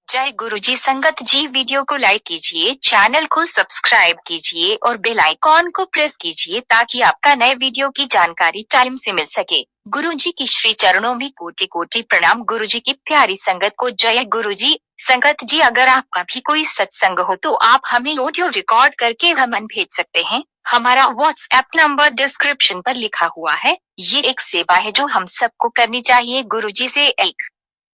जय गुरुजी संगत जी, वीडियो को लाइक कीजिए, चैनल को सब्सक्राइब कीजिए और बेल आइकॉन को प्रेस कीजिए ताकि आपका नए वीडियो की जानकारी टाइम से मिल सके। गुरुजी की श्री चरणों में कोटि कोटि प्रणाम। गुरुजी की प्यारी संगत को जय गुरुजी। संगत जी, अगर आपका भी कोई सत्संग हो तो आप हमें ऑडियो रिकॉर्ड करके हमें भेज सकते हैं। हमारा व्हाट्सएप नंबर डिस्क्रिप्शन पर लिखा हुआ है। ये एक सेवा है जो हम सबको करनी चाहिए। गुरुजी से एक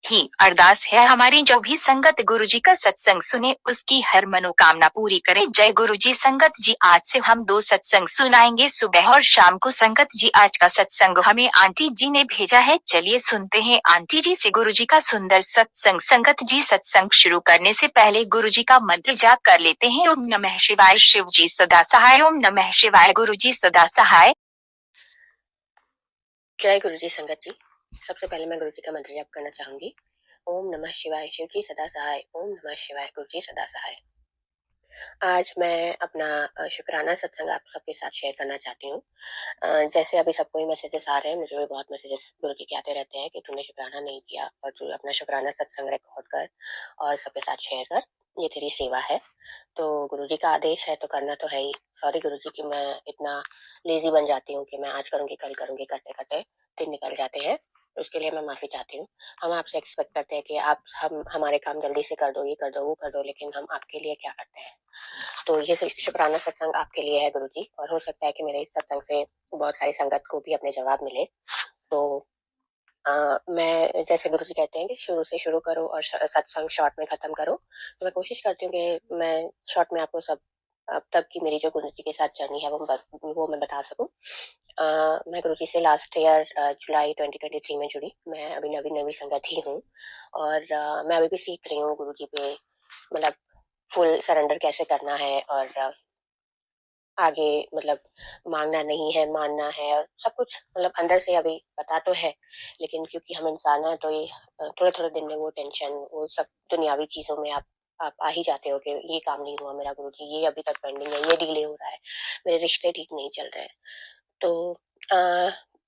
ही अरदास है हमारी, जो भी संगत गुरुजी का सत्संग सुने उसकी हर मनोकामना पूरी करे। जय गुरुजी संगत जी, आज से हम दो सत्संग सुनाएंगे, सुबह और शाम को। संगत जी, आज का सत्संग हमें आंटी जी ने भेजा है, चलिए सुनते हैं आंटी जी से गुरुजी का सुंदर सत्संग। संगत जी, सत्संग शुरू करने से पहले गुरुजी का मंत्र जाप कर लेते हैं। ओम नमः शिवाय। शिव जी सदा सहाय। ओम नमः शिवाय। गुरुजी सदा सहाय। जय गुरु जी संगत जी। सबसे पहले मैं गुरु जी का मंत्र जाप करना चाहूंगी। ओम नमः शिवाय। शिव जी सदा सहाय। ओम नमः शिवाय। गुरु जी सदा सहाय। आज मैं अपना शुक्राना सत्संग आप सबके साथ शेयर करना चाहती हूँ। जैसे अभी सबको ही मैसेजेस आ रहे हैं, मुझे भी बहुत मैसेजेस गुरु जी के आते रहते हैं कि तूने शुक्राना नहीं किया और तू अपना शुक्राना सत्संग रिकॉर्ड कर और सबके साथ शेयर कर, ये तेरी सेवा है। तो गुरु जी का आदेश है तो करना तो है ही। सॉरी गुरु जी कि मैं इतना लेजी बन जाती हूँ कि मैं आज करूँगी कल करूँगी करते करते दिन निकल जाते हैं। तो उसके लिए मैं माफ़ी चाहती हूँ। हम आपसे एक्सपेक्ट करते हैं कि आप हम हमारे काम जल्दी से कर दो, ये कर दो वो कर दो, लेकिन हम आपके लिए क्या करते हैं। तो ये शुक्राना सत्संग आपके लिए है गुरु जी, और हो सकता है कि मेरे इस सत्संग से बहुत सारी संगत को भी अपने जवाब मिले। तो मैं जैसे गुरु जी कहते हैं कि शुरू से शुरू करो और सत्संग शॉर्ट में खत्म करो, तो मैं कोशिश करती हूँ कि मैं शॉर्ट में आपको सब अब तक की मेरी जो गुरु जी के साथ जर्नी है वो मैं बता सकूं। मैं गुरु जी से लास्ट ईयर जुलाई 2023 में जुड़ी। मैं अभी नवी नवी संगत ही हूँ और मैं अभी भी सीख रही हूँ गुरु जी पे, मतलब फुल सरेंडर कैसे करना है और आगे मतलब मांगना नहीं है, मानना है, और सब कुछ मतलब अंदर से अभी पता तो है, लेकिन क्योंकि हम इंसान हैं तो ये थोड़े थोड़े दिन में वो टेंशन, वो सब दुनियावी चीजों में आप आ ही जाते हो कि ये काम नहीं हुआ मेरा गुरुजी, ये अभी तक पेंडिंग है, ये डिले हो रहा है, मेरे रिश्ते ठीक नहीं चल रहे हैं। तो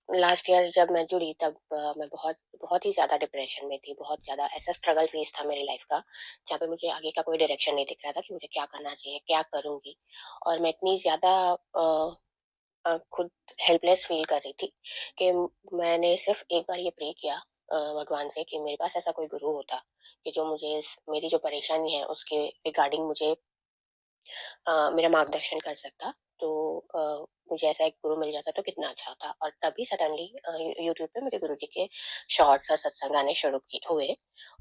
लास्ट ईयर जब मैं जुड़ी तब मैं बहुत बहुत ही ज़्यादा डिप्रेशन में थी। बहुत ज़्यादा ऐसा स्ट्रगल फेस था मेरी लाइफ का, जहाँ पे मुझे आगे का कोई डायरेक्शन नहीं दिख रहा था कि मुझे क्या करना चाहिए, क्या करूँगी। और मैं इतनी ज़्यादा खुद हेल्पलेस फील कर रही थी कि मैंने सिर्फ एक बार ये प्रे किया भगवान से कि मेरे पास ऐसा कोई गुरु होता कि जो मुझे मेरी जो परेशानी है उसके रिगार्डिंग मुझे मेरा मार्गदर्शन कर सकता। तो मुझे ऐसा एक गुरु मिल जाता तो कितना अच्छा होता। और तभी सडनली यूट्यूब पे मुझे गुरु जी के शॉर्ट्स और सत्संग आने शुरू हुए।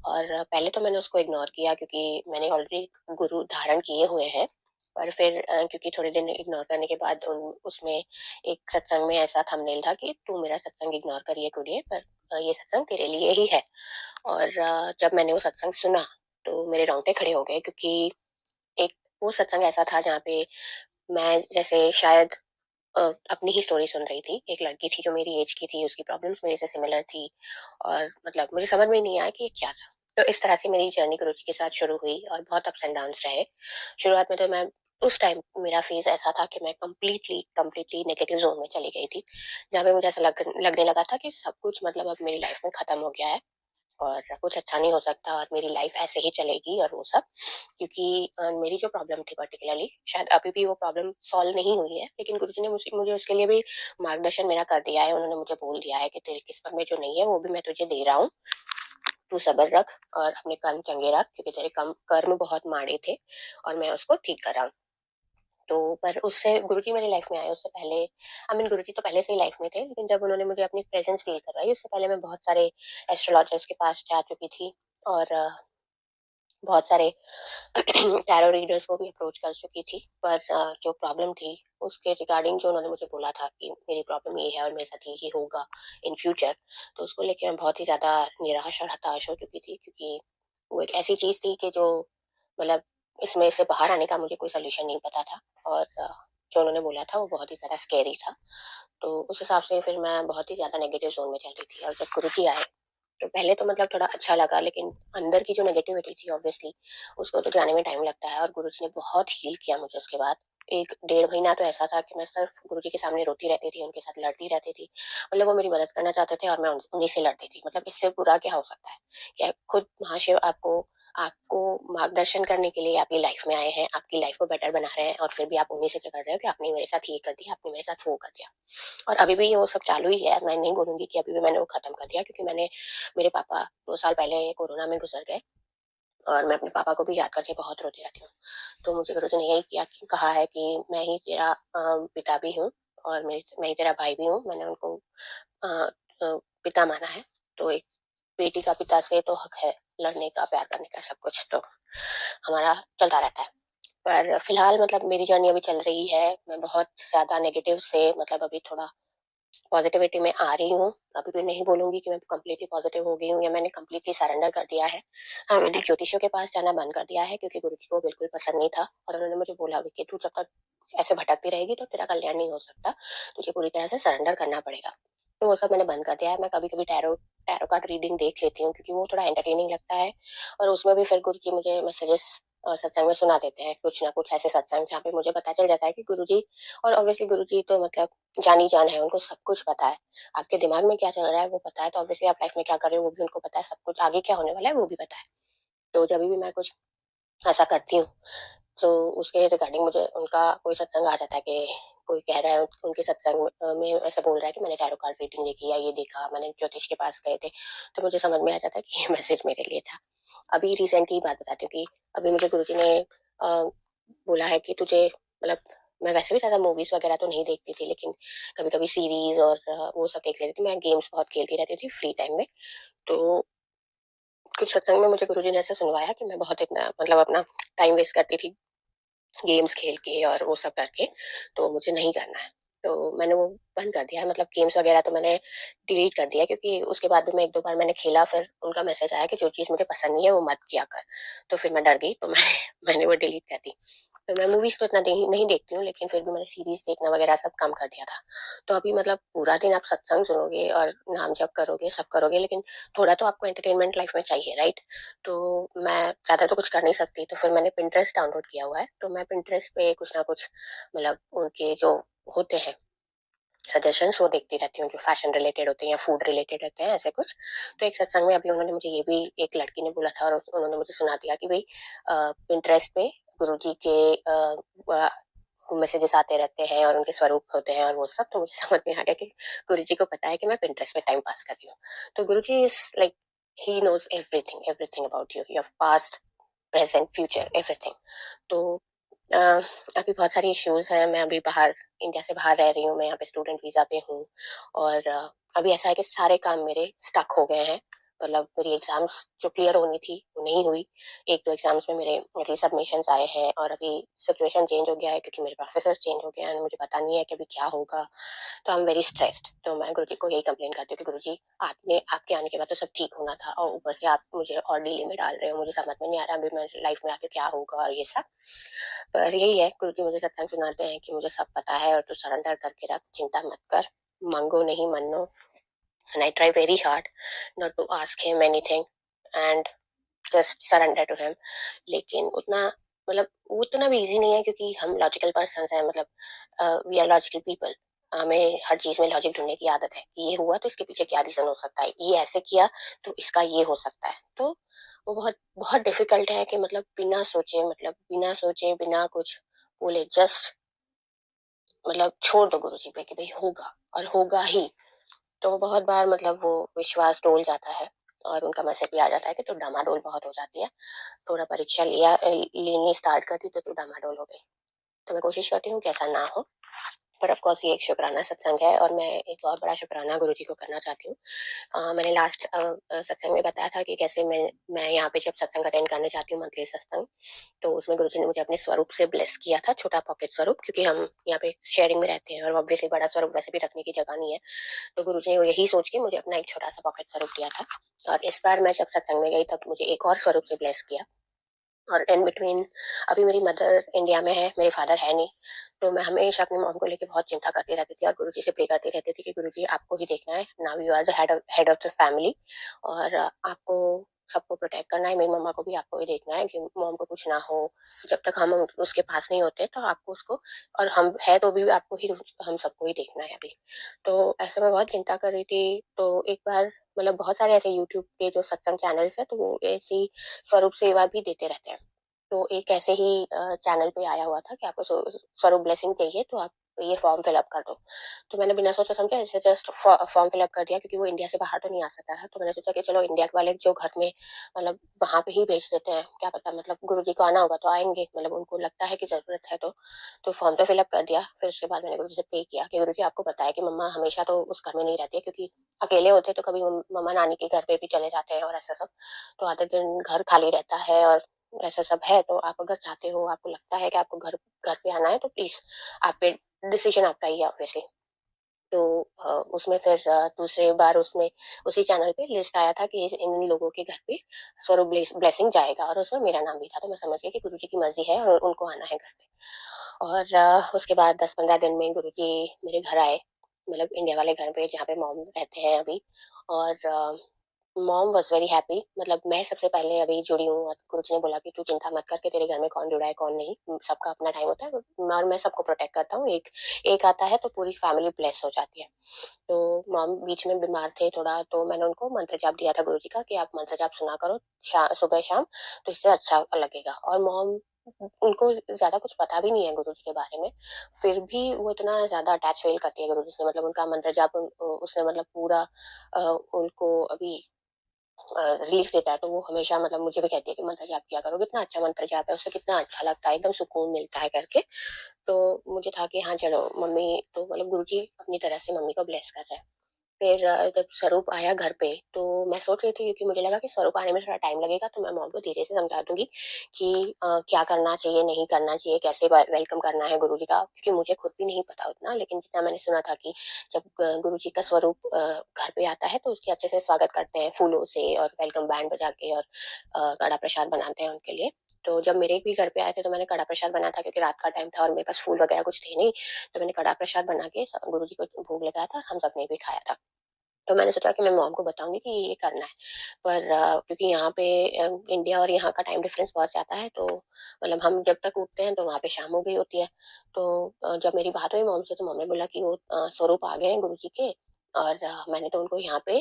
और पहले तो मैंने उसको इग्नोर किया क्योंकि मैंने ऑलरेडी गुरु धारण किए हुए हैं। पर फिर क्योंकि थोड़े दिन इग्नोर करने के बाद उसमें एक सत्संग में ऐसा थंबनेल था कि तू मेरा सत्संग इग्नोर करिए कुरिए, पर ये सत्संग तेरे लिए ही है। और जब मैंने वो सत्संग सुना तो मेरे रोंगटे खड़े हो गए, क्योंकि एक वो सत्संग ऐसा था जहाँ पे मैं जैसे शायद अपनी ही स्टोरी सुन रही थी। एक लड़की थी जो मेरी एज की थी, उसकी प्रॉब्लम्स मेरे से सिमिलर थी और मतलब मुझे समझ में ही नहीं आया कि ये क्या था। तो इस तरह से मेरी जर्नी गुरु जी के साथ शुरू हुई और बहुत अप्स एंड डाउन्स रहे। शुरुआत में तो मैं उस टाइम मेरा फेज ऐसा था कि मैं कम्प्लीटली कम्प्लीटली नेगेटिव जोन में चली गई थी, जहाँ पे मुझे ऐसा लगने लगा था कि सब कुछ मतलब अब मेरी लाइफ में खत्म हो गया है और कुछ अच्छा नहीं हो सकता और मेरी लाइफ ऐसे ही चलेगी और वो सब। क्योंकि मेरी जो प्रॉब्लम थी पर्टिकुलरली, शायद अभी भी वो प्रॉब्लम सॉल्व नहीं हुई है, लेकिन गुरुजी ने मुझे मुझे उसके लिए भी मार्गदर्शन मेरा कर दिया है। उन्होंने मुझे बोल दिया है कि तेरी किस्मत में जो नहीं है वो भी मैं तुझे दे रहा हूँ, तू सब्र रख और अपने कर्म चंगे रख, क्योंकि तेरे कर्म बहुत माड़े थे और मैं उसको ठीक कर रहा हूँ। तो पर उससे गुरुजी मेरी लाइफ में आए उससे पहले, आई मीन गुरुजी तो पहले से ही लाइफ में थे, लेकिन जब उन्होंने मुझे अपनी प्रेजेंस फील करवाई उससे पहले मैं बहुत सारे एस्ट्रोलॉजर्स के पास जा चुकी थी और बहुत सारे टैरो रीडर्स को भी अप्रोच कर चुकी थी। पर जो प्रॉब्लम थी उसके रिगार्डिंग जो उन्होंने मुझे बोला था कि मेरी प्रॉब्लम ये है और मेरे साथ ये होगा इन फ्यूचर, तो उसको लेके मैं बहुत ही ज़्यादा निराश और हताश हो चुकी थी, क्योंकि वो एक ऐसी चीज़ थी कि जो मतलब इसमें से बाहर आने का मुझे कोई सोल्यूशन नहीं पता था। और जो उन्होंने बोला था वो बहुत ही ज़्यादा स्कैरी था। तो उस हिसाब से फिर मैं बहुत ही ज़्यादा नेगेटिव जोन में चल रही थी। और जब गुरुजी आए तो पहले तो मतलब थोड़ा अच्छा लगा, लेकिन अंदर की जो नेगेटिविटी थी ऑब्वियसली उसको तो जाने में टाइम लगता है। और गुरुजी ने बहुत हील किया मुझे उसके बाद। 1 डेढ़ महीना तो ऐसा था कि मैं सिर्फ गुरुजी के सामने रोती रहती थी, उनके साथ लड़ती रहती थी। मतलब वो मेरी मदद करना चाहते थे और मैं उन्हीं से लड़ती थी। मतलब इससे बुरा क्या हो सकता है कि खुद महाशिव आपको आपको मार्गदर्शन करने के लिए आपकी लाइफ में आए हैं, आपकी लाइफ को बेटर बना रहे हैं, और फिर भी आप उन्हीं से कर रहे हो कि आपने मेरे साथ ये कर दिया, आपने मेरे साथ वो कर दिया। और अभी भी वो सब चालू ही है। मैं नहीं बोलूंगी कि अभी भी मैंने वो खत्म कर दिया, क्योंकि मेरे पापा 2 साल पहले कोरोना में गुजर गए, और मैं अपने पापा को भी याद करके बहुत रोती रहती हूँ। तो मुझे गुरुजी ने यही कहा है कि मैं ही तेरा पिता भी हूँ, और मैं ही तेरा भाई भी हूँ। मैंने उनको अ, पिता माना है। तो एक बेटी का पिता से तो हक है लड़ने का, प्यार करने का, सब कुछ तो हमारा चलता रहता है। पर फिलहाल मतलब मेरी जर्नी अभी चल रही है। मैं बहुत ज्यादा नेगेटिव से मतलब अभी थोड़ा पॉजिटिविटी में आ रही हूँ। अभी भी नहीं बोलूंगी कि मैं कंप्लीटली पॉजिटिव हो गई हूँ या मैंने कंप्लीटली सरेंडर कर दिया है। हाँ, मैंने ज्योतिषियों के पास जाना बंद कर दिया है, क्योंकि गुरुजी को बिल्कुल पसंद नहीं था, और उन्होंने मुझे बोला भी कि तू जब तक ऐसे भटकती रहेगी तो तेरा कल्याण नहीं हो सकता, तुझे पूरी तरह से सरेंडर करना पड़ेगा। तो वो सब मैंने बंद कर दिया है। मैं कभी कभी टैरो टैरो कार्ड रीडिंग देख लेती हूँ, क्योंकि वो थोड़ा एंटरटेनिंग लगता है, और उसमें भी फिर गुरुजी मुझे मैसेजेस सत्संग में सुना देते हैं, कुछ ना कुछ ऐसे सत्संग जहाँ पे मुझे पता चल जाता है कि गुरुजी, और ऑब्वियसली गुरुजी तो मतलब जानी जान है, उनको सब कुछ पता है। आपके दिमाग में क्या चल रहा है वो पता है, तो ऑब्वियसली आप लाइफ में क्या कर रहे हो वो भी उनको पता है, सब कुछ आगे क्या होने वाला है वो भी पता है। तो जब भी मैं कुछ ऐसा करती हूँ, तो उसके रिगार्डिंग मुझे उनका कोई सत्संग आ जाता है कि कोई कह रहा है, उनके सत्संग में ऐसे बोल रहा है कि मैंने टैरो कार्ड रीडिंग देखी या ये देखा, मैंने ज्योतिष के पास गए थे, तो मुझे समझ में आ जाता है कि ये मैसेज मेरे लिए था। अभी रिसेंट की बात बताती हूँ कि अभी मुझे गुरुजी ने बोला है कि तुझे मतलब, मैं वैसे भी ज्यादा मूवीज वगैरह तो नहीं देखती थी, लेकिन कभी कभी सीरीज और वो सब देख लेती थी। मैं गेम्स बहुत खेलती रहती थी फ्री टाइम में। तो कुछ सत्संग में मुझे गुरुजी ने ऐसा सुनवाया कि मैं बहुत इतना मतलब अपना टाइम वेस्ट करती थी गेम्स खेल के और वो सब करके, तो मुझे नहीं करना है। तो मैंने वो बंद कर दिया है, मतलब गेम्स वगैरह तो मैंने डिलीट कर दिया, क्योंकि उसके बाद भी मैं 1-2 बार मैंने खेला, फिर उनका मैसेज आया कि जो चीज़ मुझे पसंद नहीं है वो मत किया कर। तो फिर मैं डर गई, तो मैंने वो डिलीट कर दी। तो मैं मूवीज तो इतना नहीं देखती हूँ, लेकिन फिर भी मैंने सीरीज देखना वगैरह सब कम कर दिया था। तो अभी मतलब पूरा दिन आप सत्संग सुनोगे और नाम जप करोगे, सब करोगे, लेकिन थोड़ा तो आपको एंटरटेनमेंट लाइफ में चाहिए, राइट? तो मैं ज़्यादा तो कुछ कर नहीं सकती, तो फिर मैंने पिंटरेस्ट डाउनलोड किया हुआ है। तो मैं पिंटरेस्ट पे कुछ ना कुछ मतलब उनके जो होते हैं सजेशंस वो देखती रहती हूँ, जो फैशन रिलेटेड होते हैं या फूड रिलेटेड होते हैं, ऐसे कुछ। तो एक सत्संग में अभी उन्होंने मुझे ये भी, एक लड़की ने बोला था और उन्होंने मुझे सुना दिया कि भाई पिंटरेस्ट पे गुरुजी के मैसेजेस आते रहते हैं और उनके स्वरूप होते हैं और वो सब। तो मुझे समझ में आ गया कि गुरुजी को पता है कि मैं पिंटरेस्ट पे टाइम पास कर रही हूँ। तो Guruji is like, he knows everything everything about you, your past, present, future, everything. तो अ, अभी बहुत सारी इश्यूज हैं। मैं अभी बाहर, इंडिया से बाहर रह रही हूँ। मैं यहाँ पे स्टूडेंट वीजा पे हूँ, और अभी ऐसा है कि सारे काम मेरे स्टक हो गए हैं। मतलब मेरी एग्जाम्स जो क्लियर होनी थी वो नहीं हुई। 1-2 एग्जाम्स में मेरे सबमिशंस आए हैं, और अभी सिचुएशन चेंज हो गया है क्योंकि मेरे प्रोफेसर चेंज हो गया है, मुझे पता नहीं है कि अभी क्या होगा। तो आई एम वेरी स्ट्रेस्ड। तो मैं गुरुजी को यही कंप्लेन करती हूँ कि गुरुजी, आपने आपके आने के बाद तो सब ठीक होना था, और ऊपर से आप मुझे और डीले में डाल रहे हो। मुझे समझ में नहीं आ रहा अभी मेरी लाइफ में आके क्या होगा और ये सब। पर यही है, गुरुजी मुझे सत्संग सुनाते हैं कि मुझे सब पता है और तू सरेंडर करके रख, चिंता मत कर, मांगो नहीं मनो। And I try very hard not to ask him anything, and just surrender to him. लेकिन उतना मतलब वो उतना भी इजी नहीं है, क्योंकि हम लॉजिकल पर्सन हैं। मतलब वी आर लॉजिकल पीपल। हमें हर चीज में लॉजिक ढूंढने की आदत है कि ये हुआ तो इसके पीछे क्या रीजन हो सकता है, ये ऐसे किया तो इसका ये हो सकता है। तो वो बहुत बहुत डिफिकल्ट है कि मतलब बिना सोचे बिना कुछ बोले जस्ट मतलब छोड़ दो गुरु जी पे कि भाई होगा, और होगा ही। तो बहुत बार मतलब वो विश्वास डोल जाता है, और उनका मैसेज भी आ जाता है कि तू डामाडोल बहुत हो जाती है। थोड़ा परीक्षा लेनी स्टार्ट करती तो तू डामाडोल हो गई। तो मैं कोशिश करती हूँ कि ऐसा ना हो। पर ऑफ कोर्स ये एक शुक्राना सत्संग है, और मैं एक बहुत बड़ा शुक्राना गुरुजी को करना चाहती हूँ। मैंने लास्ट सत्संग में बताया था कि कैसे मैं यहाँ पे जब सत्संग अटेंड करने जाती हूँ, मंथली सत्संग, तो उसमें गुरुजी ने मुझे अपने स्वरूप से ब्लेस किया था, छोटा पॉकेट स्वरूप, क्योंकि हम यहाँ पे शेयरिंग में रहते हैं और ऑब्वियसली बड़ा स्वरूप वैसे भी रखने की जगह नहीं है। तो गुरुजी ने यही सोच के मुझे अपना एक छोटा सा पॉकेट स्वरूप दिया था। और इस बार मैं जब सत्संग में गई तब मुझे एक और स्वरूप से ब्लेस किया। और इन बिटवीन अभी मेरी मदर इंडिया में है, मेरे फादर है नहीं। तो मैं हमेशा अपनी मॉम को लेके बहुत चिंता करती रहती थी और गुरुजी से प्रे करती रहती थी कि गुरुजी आपको ही देखना है, now you are the head of the family, और आपको सबको प्रोटेक्ट करना है। मेरी मम्मा को भी आपको ही देखना है कि मॉम को कुछ ना हो। जब तक हम उसके पास नहीं होते तो आपको उसको, और हम है तो भी आपको ही, हम सबको ही देखना है अभी। तो ऐसे में बहुत चिंता कर रही थी। तो एक बार मतलब बहुत सारे ऐसे यूट्यूब के जो सत्संग चैनल्स हैं, तो वो ऐसी स्वरूप सेवा भी देते रहते हैं। तो एक ऐसे ही चैनल पे आया हुआ था कि आपको स्वरूप ब्लेसिंग चाहिए तो आप ये फॉर्म फिल अप कर दो। तो मैंने बिना सोचे समझे ऐसे जस्ट फॉर्म फिल अप कर दिया, क्योंकि वो इंडिया से बाहर तो नहीं आ सकता था। तो मैंने सोचा कि चलो इंडिया वाले जो घर में मतलब वहां पे ही भेज देते हैं, क्या पता मतलब गुरु जी को आना होगा तो आएंगे, मतलब उनको लगता है कि जरूरत है। तो फॉर्म तो फिल अप कर दिया। फिर उसके बाद मैंने गुरु जी से पे किया कि गुरु जी आपको पता है कि मम्मा हमेशा तो उस घर में नहीं रहती है, क्योंकि अकेले होते तो कभी मम्मा नानी के घर पे भी चले जाते हैं और ऐसा सब। तो आधे दिन घर खाली रहता है और ऐसा सब है। तो आप अगर चाहते हो, आपको लगता है कि आपको घर घर पे आना है, तो प्लीज आप पे डिसीजन आपका ही है ऑब्वियसली। तो उसमें फिर दूसरे बार उसमें उसी चैनल पे लिस्ट आया था कि इन लोगों के घर पे स्वरूप ब्लेसिंग जाएगा, और उसमें मेरा नाम भी था। तो मैं समझ गई कि गुरु जी की मर्जी है और उनको आना है घर पे। और उसके बाद 10-15 दिन में गुरु जी मेरे घर आए, मतलब इंडिया वाले घर पे जहाँ पे मॉम रहते हैं अभी। और मॉम वॉज वेरी हैप्पी। मतलब मैं सबसे पहले अभी जुड़ी हूँ, और गुरुजी ने बोला कि तू चिंता मत कर कि तेरे घर में कौन जुड़ा है कौन नहीं, सबका अपना टाइम होता है, और मैं सबको प्रोटेक्ट करता हूँ। एक एक आता है तो पूरी फैमिली ब्लेस हो जाती है। तो मॉम बीच में बीमार थे थोड़ा, तो मैंने उनको मंत्र जाप दिया था गुरुजी का कि आप मंत्र जाप सुना करो सुबह शाम, तो इससे अच्छा लगेगा। और मॉम, उनको ज्यादा कुछ पता भी नहीं है गुरुजी के बारे में, फिर भी वो इतना ज्यादा अटैच फील करती है गुरुजी से। मतलब उनका मंत्र जाप उसने मतलब पूरा उनको अभी रिलीफ देता है। तो वो हमेशा मतलब मुझे भी कहती है कि मंत्र जाप किया करो, कितना अच्छा मंत्र जाप है, उससे कितना अच्छा लगता है, एकदम सुकून मिलता है करके। तो मुझे था कि हाँ चलो मम्मी तो मतलब गुरुजी अपनी तरह से मम्मी को ब्लेस कर रहे हैं। फिर जब स्वरूप आया घर पे, तो मैं सोच रही थी, क्योंकि मुझे लगा कि स्वरूप आने में थोड़ा टाइम लगेगा, तो मैं मॉम को धीरे से समझा दूंगी कि क्या करना चाहिए नहीं करना चाहिए, कैसे वेलकम करना है गुरुजी का, क्योंकि मुझे खुद भी नहीं पता उतना। लेकिन जितना मैंने सुना था कि जब गुरुजी का स्वरूप घर पे आता है तो उसके अच्छे से स्वागत करते हैं फूलों से, और वेलकम बैंड बजा के, और कड़ा प्रसाद बनाते हैं उनके लिए। तो जब मेरे भी घर पे आए थे तो मैंने कड़ा प्रसाद बनाया था, क्योंकि रात का टाइम था और मेरे पास फूल वगैरह कुछ थे नहीं। तो मैंने कड़ा प्रसाद बना के गुरुजी को भोग लगाया था, हम सबने भी खाया था। तो मैंने सोचा कि मैं मॉम को बताऊंगी कि ये करना है। पर क्योंकि यहाँ पे इंडिया और यहाँ का टाइम डिफरेंस बहुत ज्यादा है, तो मतलब हम जब तक उठते हैं तो वहाँ पे शाम हो गई होती है। तो जब मेरी बात हुई मॉम से, तो मॉम ने बोला कि वो स्वरूप आ गए हैं गुरु जी के, और मैंने तो उनको यहाँ पे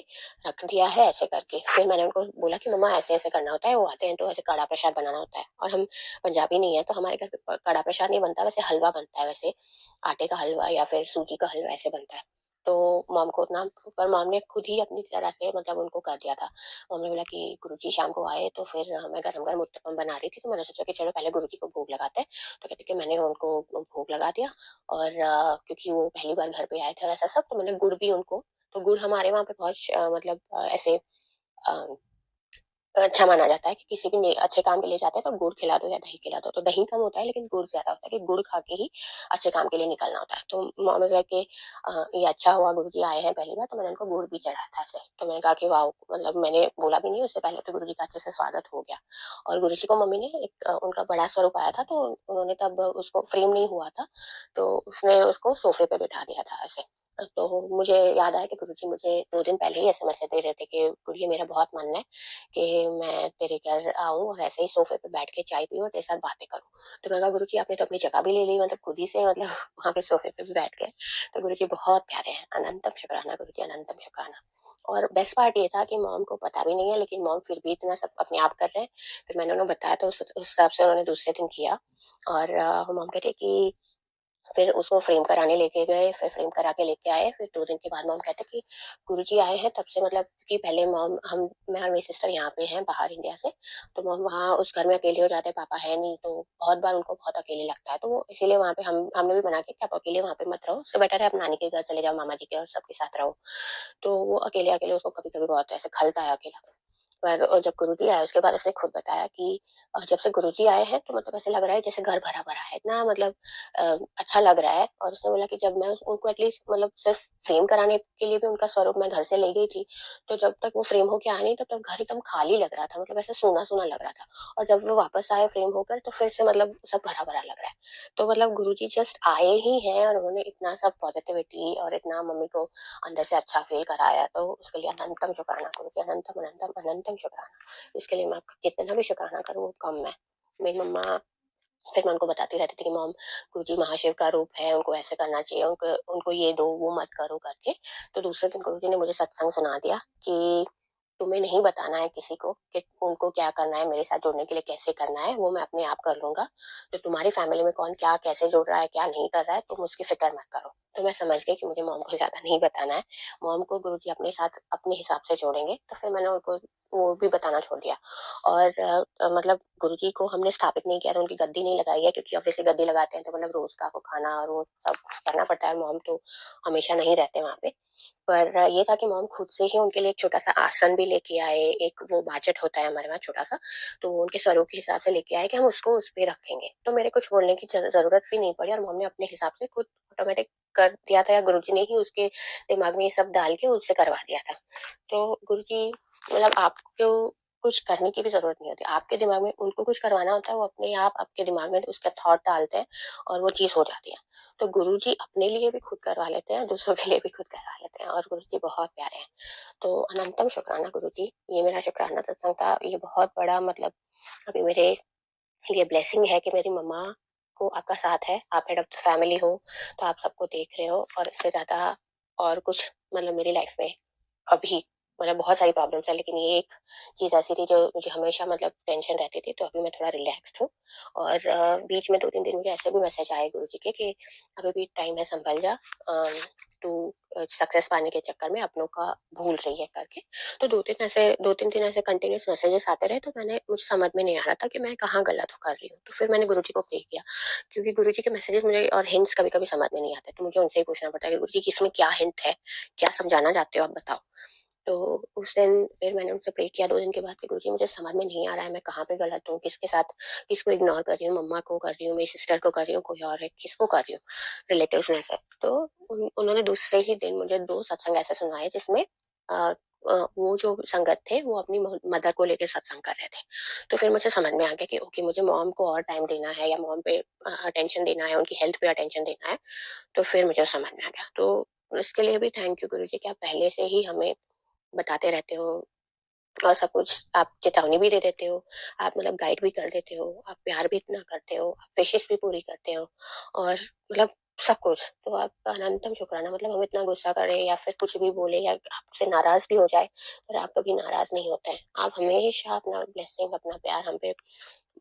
रख दिया है ऐसे करके। फिर मैंने उनको बोला कि मम्मा ऐसे ऐसे करना होता है, वो आते हैं तो ऐसे कड़ा प्रसाद बनाना होता है, और हम पंजाबी नहीं है तो हमारे घर पे कड़ा प्रसाद नहीं बनता, वैसे हलवा बनता है, वैसे आटे का हलवा या फिर सूजी का हलवा ऐसे बनता है। तो मॉम को उतना, पर मॉम ने खुद ही अपनी तरह से मतलब उनको कर दिया था। मॉम ने बोला कि गुरुजी शाम को आए, तो फिर मैं गरम गरम उत्तपम बना रही थी, तो मैंने सोचा कि चलो पहले गुरुजी को भोग लगाते हैं। तो कहते कि मैंने उनको भोग लगा दिया। और क्योंकि वो पहली बार घर पे आए थे और ऐसा सब, तो मैंने गुड़ भी उनको, तो गुड़ हमारे वहाँ पे बहुत मतलब ऐसे अच्छा माना जाता है कि किसी भी अच्छे काम के लिए जाते हैं तो गुड़ खिला दो या दही खिला दो। तो दही कम होता है लेकिन गुड़ ज्यादा होता है, कि गुड़ खा के ही अच्छे काम के लिए निकलना होता है। तो मोहम्मद के ये अच्छा हुआ गुरु जी आए हैं पहली बार, तो मैंने उनको गुड़ भी चढ़ाया था ऐसे। तो मैंने कहा कि वाह, मतलब मैंने बोला भी नहीं उससे पहले, तो गुरु जी का अच्छे से स्वागत हो गया। और गुरु जी को मम्मी ने एक उनका बड़ा स्वरूप आया था, तो उन्होंने तब उसको फ्रेम नहीं हुआ था, तो उसने उसको सोफे पे बिठा दिया था ऐसे। तो मुझे याद आया कि गुरुजी मुझे 2 दिन पहले ही एसएमएस दे रहे थे कि गुड़िया मेरा बहुत मन है कि मैं तेरे घर आऊँ और ऐसे ही सोफे पे बैठ के चाय पीऊँ और तेरे साथ बातें करूँ। तो मैंने कहा गुरुजी आपने तो अपनी जगह भी ले ली, मतलब खुद ही से मतलब वहाँ पे सोफे पे भी बैठ गए। तो गुरुजी बहुत प्यारे हैं, अनंतम शुक्राना गुरुजी, अनंतम शुक्राना। और बेस्ट पार्ट ये था कि मॉम को पता भी नहीं है, लेकिन मॉम फिर भी इतना सब अपने आप कर रहे हैं। फिर मैंने उन्हें बताया तो उस हिसाब से उन्होंने दूसरे दिन किया। और मॉम कह रही कि फिर उसको फ्रेम कराने लेके गए, फिर फ्रेम करा के लेके आए। फिर 2 दिन के बाद मॉम कहते कि गुरुजी आए हैं तब से, मतलब कि पहले मॉम हम मैं और मेरी सिस्टर यहाँ पे हैं बाहर इंडिया से, तो मॉम वहाँ उस घर में अकेले हो जाते हैं, पापा है नहीं, तो बहुत बार उनको बहुत अकेले लगता है। तो वो इसीलिए वहाँ पे हमने भी मना किया कि आप अकेले वहाँ पे मत रहो, उससे बेटर है आप नानी के घर चले जाओ, मामा जी के और सबके साथ रहो। तो वो अकेले अकेले उसको कभी कभी बहुत ऐसे खलता है अकेला। पर जब गुरुजी आए उसके बाद उसने खुद बताया कि जब से गुरुजी आए हैं तो मतलब ऐसे लग रहा है जैसे घर भरा भरा है, इतना मतलब अच्छा लग रहा है। और उसने बोला कि जब मैं उनको एटलीस्ट मतलब सिर्फ फ्रेम कराने के लिए भी उनका स्वरूप मैं घर से ले गई थी, तो जब तक वो फ्रेम होके आए नहीं तब तक घर एकदम खाली लग रहा था, मतलब ऐसे सोना सोना लग रहा था। और जब वो वापस आए फ्रेम होकर तो फिर से मतलब सब भरा भरा लग रहा है। तो मतलब गुरुजी जस्ट आए ही हैं और उन्होंने इतना सब पॉजिटिविटी और इतना मम्मी को अंदर से अच्छा फील कराया, तो उसके लिए अनंतम शुक्राना गुरुजी, अनंतम अनंतम अनंतम शुक्राना। इसके लिए मैं आपका कितना भी शुक्राना करूँ वो कम है। मेरी मम्मा फिर मैं उनको बताती रहती थी कि मॉम, गुरुजी महाशिव का रूप है, उनको ऐसे करना चाहिए, उनको उनको ये दो, वो मत करो करके। तो दूसरे दिन गुरुजी ने मुझे सत्संग सुना दिया कि तुम्हें नहीं बताना है किसी को कि उनको क्या करना है, मेरे साथ जुड़ने के लिए कैसे करना है, वो मैं अपने आप कर लूंगा। तो तुम्हारी फैमिली में कौन क्या कैसे जुड़ रहा है, क्या नहीं कर रहा है, तुम उसकी फिक्र मत करो। तो मैं समझ गई कि मुझे मॉम को ज्यादा नहीं बताना है, मॉम को गुरुजी अपने साथ अपने हिसाब से जोड़ेंगे। तो फिर मैंने उनको वो भी बताना छोड़ दिया। और मतलब गुरुजी को हमने स्थापित नहीं किया, तो उनकी गद्दी नहीं लगाई है, क्योंकि ऑब्वियसली गद्दी लगाते हैं तो मतलब रोज का वो खाना और वो सब करना पड़ता है। मॉम तो हमेशा नहीं रहते वहां पे। पर ये था कि मॉम खुद से ही उनके लिए एक छोटा-सा आसन भी लेके आए, एक वो बाजट होता है हमारे वहाँ छोटा-सा, तो वो उनके स्वरूप के हिसाब से लेके आए कि हम उसको उस पे रखेंगे। तो मेरे कुछ बोलने की ज़रूरत भी नहीं पड़ी और मॉम ने अपने हिसाब से खुद ऑटोमेटिक कर दिया था, या गुरुजी ने ही उसके दिमाग में ये सब डाल के उससे करवा दिया था। तो गुरुजी मतलब आपको कुछ करने की भी ज़रूरत नहीं होती। आपके दिमाग में उनको कुछ करवाना होता है, वो अपने आप आपके दिमाग में उसका थॉट डालते हैं और वो चीज़ हो जाती है। तो गुरुजी अपने लिए भी खुद करवा लेते हैं, दूसरों के लिए भी खुद करवा लेते हैं, और गुरुजी बहुत प्यारे हैं। तो अनंतम शुक्राना गुरुजी, ये मेरा शुक्राना सत्संग था। ये बहुत बड़ा मतलब अभी मेरे लिए ब्लेसिंग है कि मेरी मम्मा को आपका साथ है, आप हेड ऑफ द फैमिली हो, तो आप सबको देख रहे हो, और इससे ज़्यादा और कुछ मतलब मेरी लाइफ में अभी मतलब बहुत सारी प्रॉब्लम्स है, लेकिन ये एक चीज़ ऐसी थी जो मुझे हमेशा मतलब टेंशन रहती थी। तो अभी मैं थोड़ा रिलैक्स्ड हूँ। और बीच में 2-3 दिन मुझे ऐसे भी मैसेज आए गुरुजी के कि अभी भी टाइम है, संभल जा, तू सक्सेस पाने के चक्कर में अपनों का भूल रही है करके। तो 2-3 दिन ऐसे कंटिन्यूअस मैसेजेस आते रहे, तो मुझे समझ में नहीं आ रहा था कि मैं कहाँ गलत कर रही हूँ। तो फिर मैंने गुरुजी को प्रे किया, क्योंकि गुरुजी के मैसेजेस मुझे और हिंट्स कभी-कभी समझ में नहीं आते, तो मुझे उनसे ही पूछना पड़ता है कि गुरुजी, इसमें क्या हिंट है? क्या समझाना चाहते हो आप, बताओ। तो उस दिन फिर मैंने उनसे प्रे किया 2 दिन के बाद कि गुरुजी, मुझे समझ में नहीं आ रहा है मैं कहाँ पे गलत हूँ, किसके साथ किसको इग्नोर कर रही हूँ, मम्मा को कर रही हूँ, मेरी सिस्टर को कर रही हूँ, कोई और है, किसको कर रही हूँ, रिलेटिव्स में से। तो उन्होंने दूसरे ही दिन मुझे 2 सत्संग ऐसे सुनाए जिसमें अ वो जो संगत थे वो अपनी मदर को लेके सत्संग कर रहे थे। तो फिर मुझे समझ में आ गया कि ओके, मुझे मॉम को और टाइम देना है, या मॉम पे अटेंशन देना है, उनकी हेल्थ पे अटेंशन देना है। तो फिर मुझे समझ में आ गया। तो इसके लिए भी थैंक यू गुरुजी कि आप पहले से ही हमें बताते रहते हो, और सब कुछ आप चेतावनी भी दे देते हो, आप मतलब गाइड भी कर देते हो, आप प्यार भी इतना करते हो, आप विशेष भी पूरी करते हो, और मतलब सब कुछ। तो आपका अनंतम शुक्राना। मतलब हम इतना गुस्सा करें या फिर कुछ भी बोले या आपसे नाराज भी हो जाए, पर आप कभी नाराज नहीं होते हैं। आप हमेशा अपना ब्लेसिंग, अपना प्यार हम पे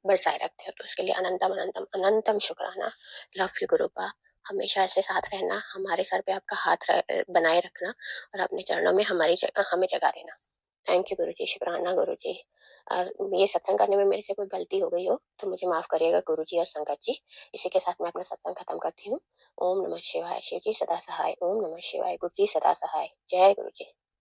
बरसाए रखते हो। तो इसके लिए अनंतम अनंतम अनंतम शुक्राना। Love you गुरुपा। हमेशा ऐसे साथ रहना, हमारे सर पे आपका हाथ बनाए रखना, और अपने चरणों में हमें जगा देना। थैंक यू गुरुजी, शुक्राना गुरुजी। और ये सत्संग करने में मेरे से कोई गलती हो गई हो तो मुझे माफ करिएगा गुरुजी और संगत जी। इसी के साथ मैं अपना सत्संग खत्म करती हूँ। ओम नमः शिवाय। शिव जी सदा सहाय। ओम नमः शिवाय। गुरु जी सदा सहाय। जय गुरु जी।